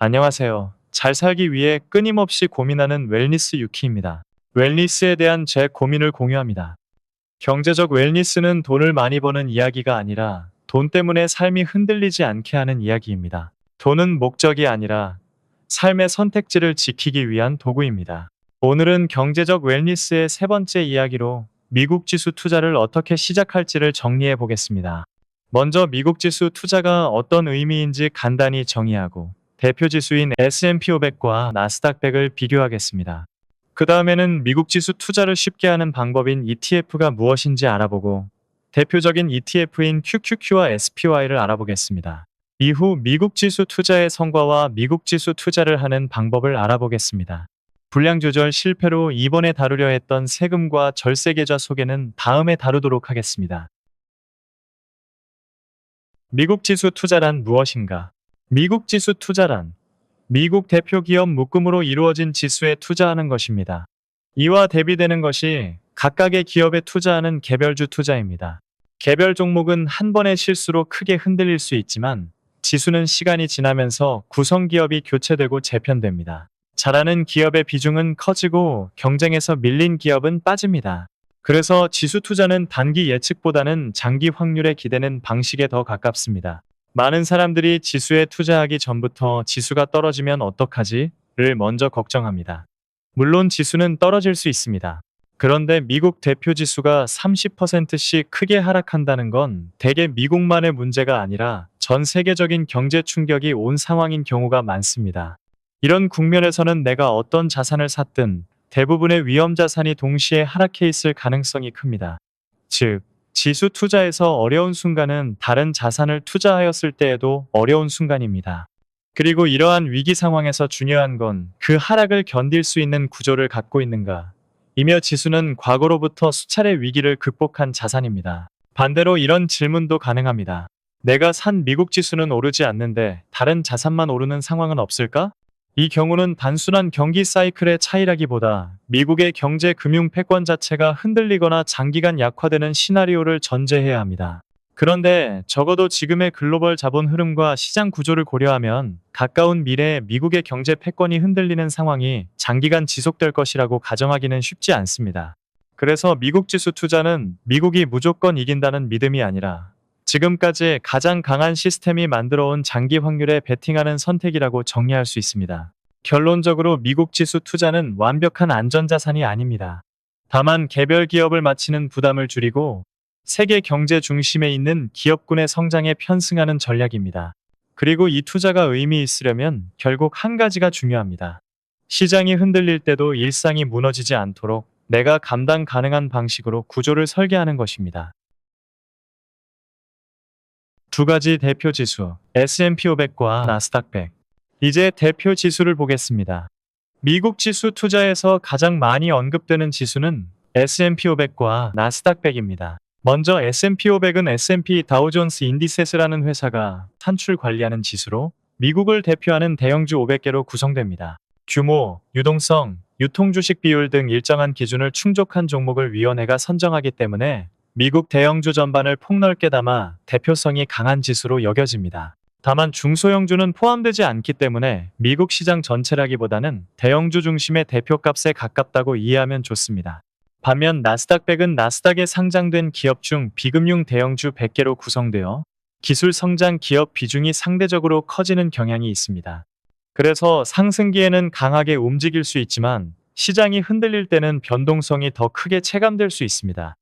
안녕하세요. 잘 살기 위해 끊임없이 고민하는 웰니스 유키입니다. 웰니스에 대한 제 고민을 공유합니다. 경제적 웰니스는 돈을 많이 버는 이야기가 아니라 돈 때문에 삶이 흔들리지 않게 하는 이야기입니다. 돈은 목적이 아니라 삶의 선택지를 지키기 위한 도구입니다. 오늘은 경제적 웰니스의 세 번째 이야기로 미국 지수 투자를 어떻게 시작할지를 정리해 보겠습니다. 먼저 미국 지수 투자가 어떤 의미인지 간단히 정의하고 대표 지수인 S&P 500과 나스닥 100을 비교하겠습니다. 그 다음에는 미국 지수 투자를 쉽게 하는 방법인 ETF가 무엇인지 알아보고 대표적인 ETF인 QQQ와 SPY를 알아보겠습니다. 이후 미국 지수 투자의 성과와 미국 지수 투자를 하는 방법을 알아보겠습니다. 불량 조절 실패로 이번에 다루려 했던 세금과 절세 계좌 소개는 다음에 다루도록 하겠습니다. 미국 지수 투자란 무엇인가? 미국 지수 투자란 미국 대표 기업 묶음으로 이루어진 지수에 투자하는 것입니다. 이와 대비되는 것이 각각의 기업에 투자하는 개별주 투자입니다. 개별 종목은 한 번의 실수로 크게 흔들릴 수 있지만 지수는 시간이 지나면서 구성 기업이 교체되고 재편됩니다. 잘하는 기업의 비중은 커지고 경쟁에서 밀린 기업은 빠집니다. 그래서 지수 투자는 단기 예측보다는 장기 확률에 기대는 방식에 더 가깝습니다. 많은 사람들이 지수에 투자하기 전부터 지수가 떨어지면 어떡하지?를 먼저 걱정합니다. 물론 지수는 떨어질 수 있습니다. 그런데 미국 대표 지수가 30%씩 크게 하락한다는 건 대개 미국만의 문제가 아니라 전 세계적인 경제 충격이 온 상황인 경우가 많습니다. 이런 국면에서는 내가 어떤 자산을 샀든 대부분의 위험 자산이 동시에 하락해 있을 가능성이 큽니다. 즉, 지수 투자에서 어려운 순간은 다른 자산을 투자하였을 때에도 어려운 순간입니다. 그리고 이러한 위기 상황에서 중요한 건 그 하락을 견딜 수 있는 구조를 갖고 있는가. 이며 지수는 과거로부터 수차례 위기를 극복한 자산입니다. 반대로 이런 질문도 가능합니다. 내가 산 미국 지수는 오르지 않는데 다른 자산만 오르는 상황은 없을까? 이 경우는 단순한 경기 사이클의 차이라기보다 미국의 경제 금융 패권 자체가 흔들리거나 장기간 약화되는 시나리오를 전제해야 합니다. 그런데 적어도 지금의 글로벌 자본 흐름과 시장 구조를 고려하면 가까운 미래에 미국의 경제 패권이 흔들리는 상황이 장기간 지속될 것이라고 가정하기는 쉽지 않습니다. 그래서 미국 지수 투자는 미국이 무조건 이긴다는 믿음이 아니라 지금까지 가장 강한 시스템이 만들어온 장기 확률에 베팅하는 선택이라고 정리할 수 있습니다. 결론적으로 미국 지수 투자는 완벽한 안전자산이 아닙니다. 다만 개별 기업을 맞히는 부담을 줄이고 세계 경제 중심에 있는 기업군의 성장에 편승하는 전략입니다. 그리고 이 투자가 의미 있으려면 결국 한 가지가 중요합니다. 시장이 흔들릴 때도 일상이 무너지지 않도록 내가 감당 가능한 방식으로 구조를 설계하는 것입니다. 두 가지 대표 지수, S&P 500과 나스닥 100. 이제 대표 지수를 보겠습니다. 미국 지수 투자에서 가장 많이 언급되는 지수는 S&P 500과 나스닥 100입니다. 먼저 S&P 500은 S&P 다우존스 인디세스라는 회사가 산출 관리하는 지수로 미국을 대표하는 대형주 500개로 구성됩니다. 규모, 유동성, 유통주식 비율 등 일정한 기준을 충족한 종목을 위원회가 선정하기 때문에 미국 대형주 전반을 폭넓게 담아 대표성이 강한 지수로 여겨집니다. 다만 중소형주는 포함되지 않기 때문에 미국 시장 전체라기보다는 대형주 중심의 대표값에 가깝다고 이해하면 좋습니다. 반면 나스닥 100은 나스닥에 상장된 기업 중 비금융 대형주 100개로 구성되어 기술 성장 기업 비중이 상대적으로 커지는 경향이 있습니다. 그래서 상승기에는 강하게 움직일 수 있지만 시장이 흔들릴 때는 변동성이 더 크게 체감될 수 있습니다.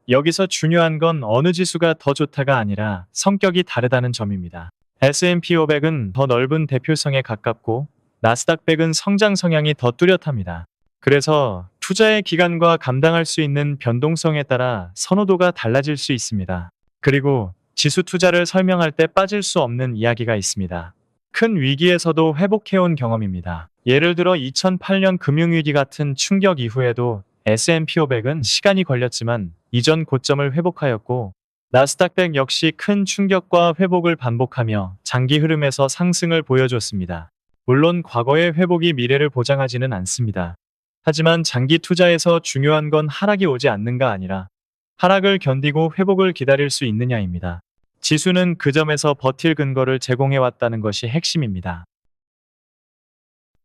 여기서 중요한 건 어느 지수가 더 좋다가 아니라 성격이 다르다는 점입니다. S&P 500은 더 넓은 대표성에 가깝고 나스닥 100은 성장 성향이 더 뚜렷합니다. 그래서 투자의 기간과 감당할 수 있는 변동성에 따라 선호도가 달라질 수 있습니다. 그리고 지수 투자를 설명할 때 빠질 수 없는 이야기가 있습니다. 큰 위기에서도 회복해온 경험입니다. 예를 들어 2008년 금융위기 같은 충격 이후에도 S&P 500은 시간이 걸렸지만 이전 고점을 회복하였고 나스닥 100 역시 큰 충격과 회복을 반복하며 장기 흐름에서 상승을 보여줬습니다. 물론 과거의 회복이 미래를 보장하지는 않습니다. 하지만 장기 투자에서 중요한 건 하락이 오지 않는가 아니라 하락을 견디고 회복을 기다릴 수 있느냐입니다. 지수는 그 점에서 버틸 근거를 제공해왔다는 것이 핵심입니다.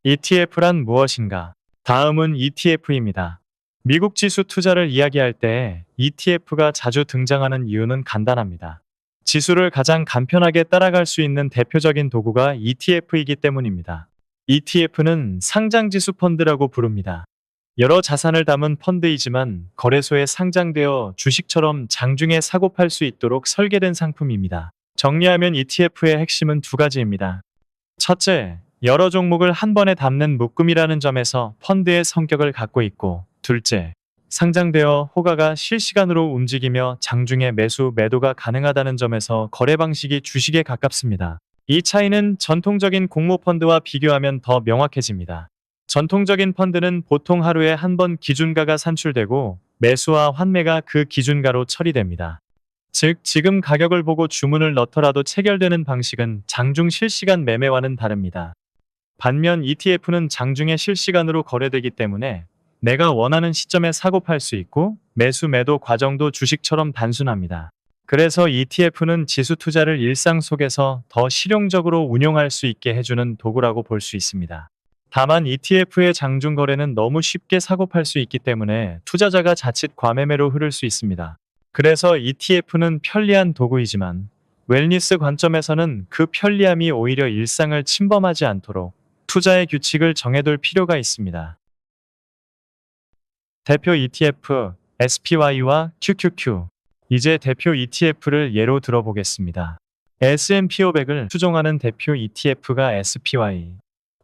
ETF란 무엇인가? 다음은 ETF입니다. 미국 지수 투자를 이야기할 때 ETF가 자주 등장하는 이유는 간단합니다. 지수를 가장 간편하게 따라갈 수 있는 대표적인 도구가 ETF이기 때문입니다. ETF는 상장지수 펀드라고 부릅니다. 여러 자산을 담은 펀드이지만 거래소에 상장되어 주식처럼 장중에 사고 팔 수 있도록 설계된 상품입니다. 정리하면 ETF의 핵심은 두 가지입니다. 첫째, 여러 종목을 한 번에 담는 묶음이라는 점에서 펀드의 성격을 갖고 있고, 둘째, 상장되어 호가가 실시간으로 움직이며 장중에 매수, 매도가 가능하다는 점에서 거래 방식이 주식에 가깝습니다. 이 차이는 전통적인 공모펀드와 비교하면 더 명확해집니다. 전통적인 펀드는 보통 하루에 한 번 기준가가 산출되고 매수와 환매가 그 기준가로 처리됩니다. 즉, 지금 가격을 보고 주문을 넣더라도 체결되는 방식은 장중 실시간 매매와는 다릅니다. 반면 ETF는 장중에 실시간으로 거래되기 때문에 내가 원하는 시점에 사고 팔 수 있고 매수 매도 과정도 주식처럼 단순합니다. 그래서 ETF는 지수 투자를 일상 속에서 더 실용적으로 운용할 수 있게 해주는 도구라고 볼 수 있습니다. 다만 ETF의 장중 거래는 너무 쉽게 사고 팔 수 있기 때문에 투자자가 자칫 과매매로 흐를 수 있습니다. 그래서 ETF는 편리한 도구이지만 웰니스 관점에서는 그 편리함이 오히려 일상을 침범하지 않도록 투자의 규칙을 정해둘 필요가 있습니다. 대표 ETF, SPY와 QQQ. 이제 대표 ETF를 예로 들어보겠습니다. S&P 500을 추종하는 대표 ETF가 SPY,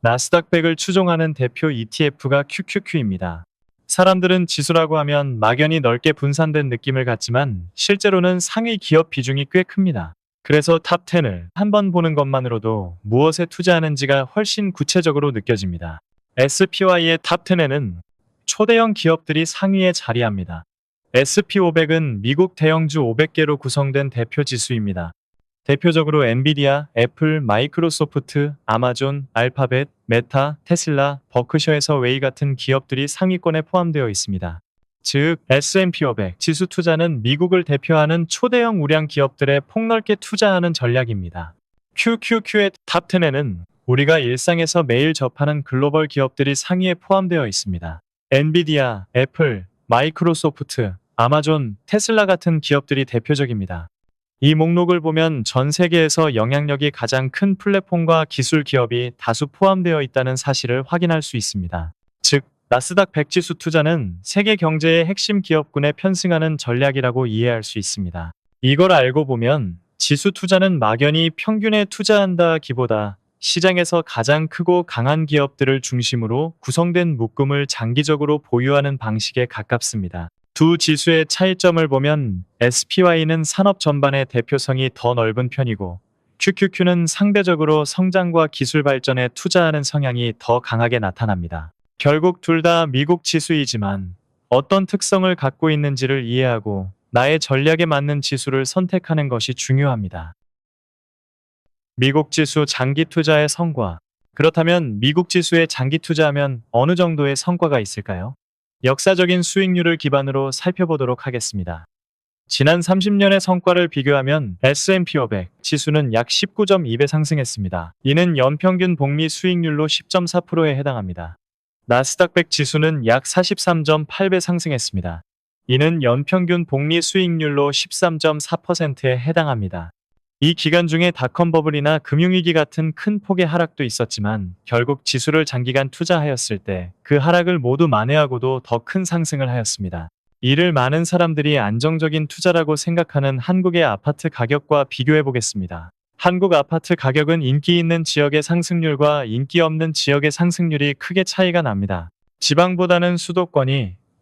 나스닥 100을 추종하는 대표 ETF가 QQQ입니다. 사람들은 지수라고 하면 막연히 넓게 분산된 느낌을 갖지만 실제로는 상위 기업 비중이 꽤 큽니다. 그래서 탑10을 한번 보는 것만으로도 무엇에 투자하는지가 훨씬 구체적으로 느껴집니다. SPY의 탑10에는 초대형 기업들이 상위에 자리합니다. SP500은 미국 대형주 500개로 구성된 대표 지수입니다. 대표적으로 엔비디아, 애플, 마이크로소프트, 아마존, 알파벳, 메타, 테슬라, 버크셔에서 웨이 같은 기업들이 상위권에 포함되어 있습니다. 즉, S&P 500 지수 투자는 미국을 대표하는 초대형 우량 기업들에 폭넓게 투자하는 전략입니다. QQQ의 탑10에는 우리가 일상에서 매일 접하는 글로벌 기업들이 상위에 포함되어 있습니다. 엔비디아, 애플, 마이크로소프트, 아마존, 테슬라 같은 기업들이 대표적입니다. 이 목록을 보면 전 세계에서 영향력이 가장 큰 플랫폼과 기술 기업이 다수 포함되어 있다는 사실을 확인할 수 있습니다. 즉, 나스닥 100 지수 투자는 세계 경제의 핵심 기업군에 편승하는 전략이라고 이해할 수 있습니다. 이걸 알고 보면 지수 투자는 막연히 평균에 투자한다기보다 시장에서 가장 크고 강한 기업들을 중심으로 구성된 묶음을 장기적으로 보유하는 방식에 가깝습니다. 두 지수의 차이점을 보면 SPY는 산업 전반의 대표성이 더 넓은 편이고 QQQ는 상대적으로 성장과 기술 발전에 투자하는 성향이 더 강하게 나타납니다. 결국 둘 다 미국 지수이지만 어떤 특성을 갖고 있는지를 이해하고 나의 전략에 맞는 지수를 선택하는 것이 중요합니다. 미국 지수 장기 투자의 성과. 그렇다면 미국 지수에 장기 투자하면 어느 정도의 성과가 있을까요? 역사적인 수익률을 기반으로 살펴보도록 하겠습니다. 지난 30년의 성과를 비교하면 S&P 500 지수는 약 19.2배 상승했습니다. 이는 연평균 복리 수익률로 10.4%에 해당합니다. 나스닥 100 지수는 약 43.8배 상승했습니다. 이는 연평균 복리 수익률로 13.4%에 해당합니다. 이 기간 중에 닷컴 버블이나 금융위기 같은 큰 폭의 하락도 있었지만 결국 지수를 장기간 투자하였을 때 그 하락을 모두 만회하고도 더 큰 상승을 하였습니다. 이를 많은 사람들이 안정적인 투자라고 생각하는 한국의 아파트 가격과 비교해 보겠습니다. 한국 아파트 가격은 인기 있는 지역의 상승률과 인기 없는 지역의 상승률이 크게 차이가 납니다. 지방보다는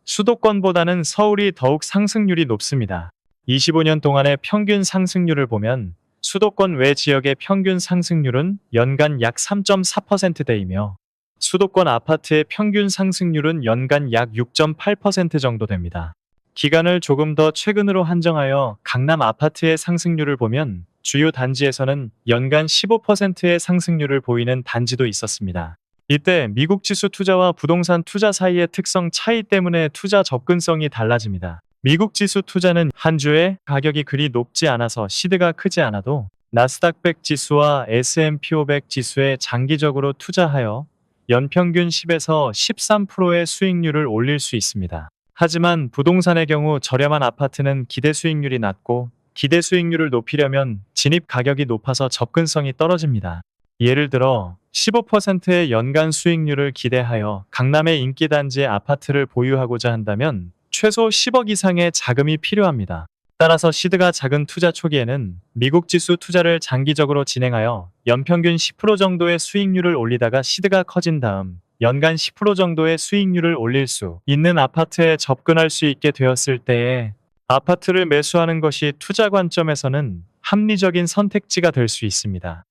수도권보다는 서울이 더욱 상승률이 높습니다. 25년 동안의 평균 상승률을 보면 수도권 외 지역의 평균 상승률은 연간 약 3.4%대이며 수도권 아파트의 평균 상승률은 연간 약 6.8% 정도 됩니다. 기간을 조금 더 최근으로 한정하여 강남 아파트의 상승률을 보면 주요 단지에서는 연간 15%의 상승률을 보이는 단지도 있었습니다. 이때 미국 지수 투자와 부동산 투자 사이의 특성 차이 때문에 투자 접근성이 달라집니다. 미국 지수 투자는 한 주에 가격이 그리 높지 않아서 시드가 크지 않아도 나스닥 100 지수와 S&P 500 지수에 장기적으로 투자하여 연평균 10에서 13%의 수익률을 올릴 수 있습니다. 하지만 부동산의 경우 저렴한 아파트는 기대 수익률이 낮고 기대 수익률을 높이려면 진입 가격이 높아서 접근성이 떨어집니다. 예를 들어 15%의 연간 수익률을 기대하여 강남의 인기 단지의 아파트를 보유하고자 한다면 최소 10억 이상의 자금이 필요합니다. 따라서 시드가 작은 투자 초기에는 미국 지수 투자를 장기적으로 진행하여 연평균 10% 정도의 수익률을 올리다가 시드가 커진 다음 연간 10% 정도의 수익률을 올릴 수 있는 아파트에 접근할 수 있게 되었을 때에 아파트를 매수하는 것이 투자 관점에서는 합리적인 선택지가 될 수 있습니다.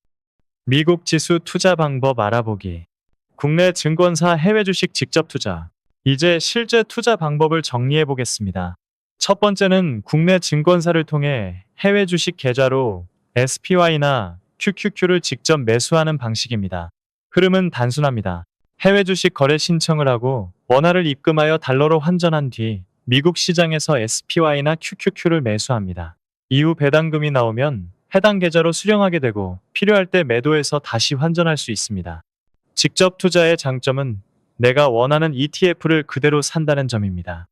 미국 지수 투자 방법 알아보기. 국내 증권사 해외 주식 직접 투자. 이제 실제 투자 방법을 정리해 보겠습니다. 첫 번째는 국내 증권사를 통해 해외 주식 계좌로 SPY나 QQQ를 직접 매수하는 방식입니다. 흐름은 단순합니다. 해외 주식 거래 신청을 하고 원화를 입금하여 달러로 환전한 뒤 미국 시장에서 SPY나 QQQ를 매수합니다. 이후 배당금이 나오면 해당 계좌로 수령하게 되고 필요할 때 매도해서 다시 환전할 수 있습니다. 직접 투자의 장점은 내가 원하는 ETF를 그대로 산다는 점입니다.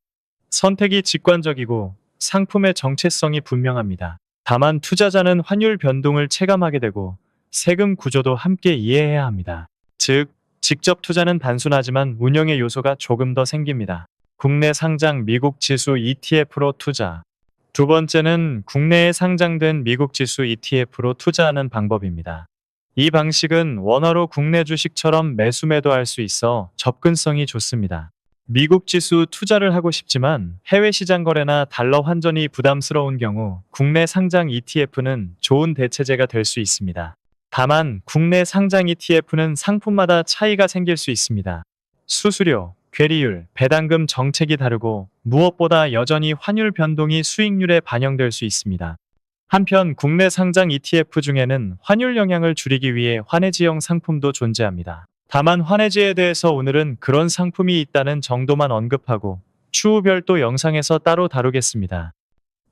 선택이 직관적이고 상품의 정체성이 분명합니다. 다만 투자자는 환율 변동을 체감하게 되고 세금 구조도 함께 이해해야 합니다. 즉, 직접 투자는 단순하지만 운영의 요소가 조금 더 생깁니다. 국내 상장 미국 지수 ETF로 투자. 두 번째는 국내에 상장된 미국 지수 ETF로 투자하는 방법입니다. 이 방식은 원화로 국내 주식처럼 매수 매도할 수 있어 접근성이 좋습니다. 미국 지수 투자를 하고 싶지만 해외 시장 거래나 달러 환전이 부담스러운 경우 국내 상장 ETF는 좋은 대체제가 될 수 있습니다. 다만 국내 상장 ETF는 상품마다 차이가 생길 수 있습니다. 수수료, 괴리율, 배당금 정책이 다르고 무엇보다 여전히 환율 변동이 수익률에 반영될 수 있습니다. 한편 국내 상장 ETF 중에는 환율 영향을 줄이기 위해 환해지형 상품도 존재합니다. 다만 환해지에 대해서 오늘은 그런 상품이 있다는 정도만 언급하고 추후 별도 영상에서 따로 다루겠습니다.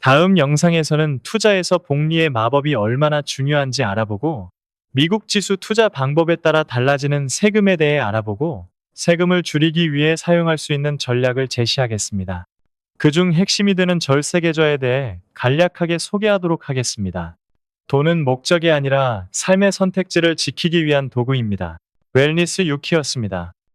다음 영상에서는 투자에서 복리의 마법이 얼마나 중요한지 알아보고 미국 지수 투자 방법에 따라 달라지는 세금에 대해 알아보고 세금을 줄이기 위해 사용할 수 있는 전략을 제시하겠습니다. 그중 핵심이 되는 절세 계좌에 대해 간략하게 소개하도록 하겠습니다. 돈은 목적이 아니라 삶의 선택지를 지키기 위한 도구입니다. 웰니스 유키였습니다.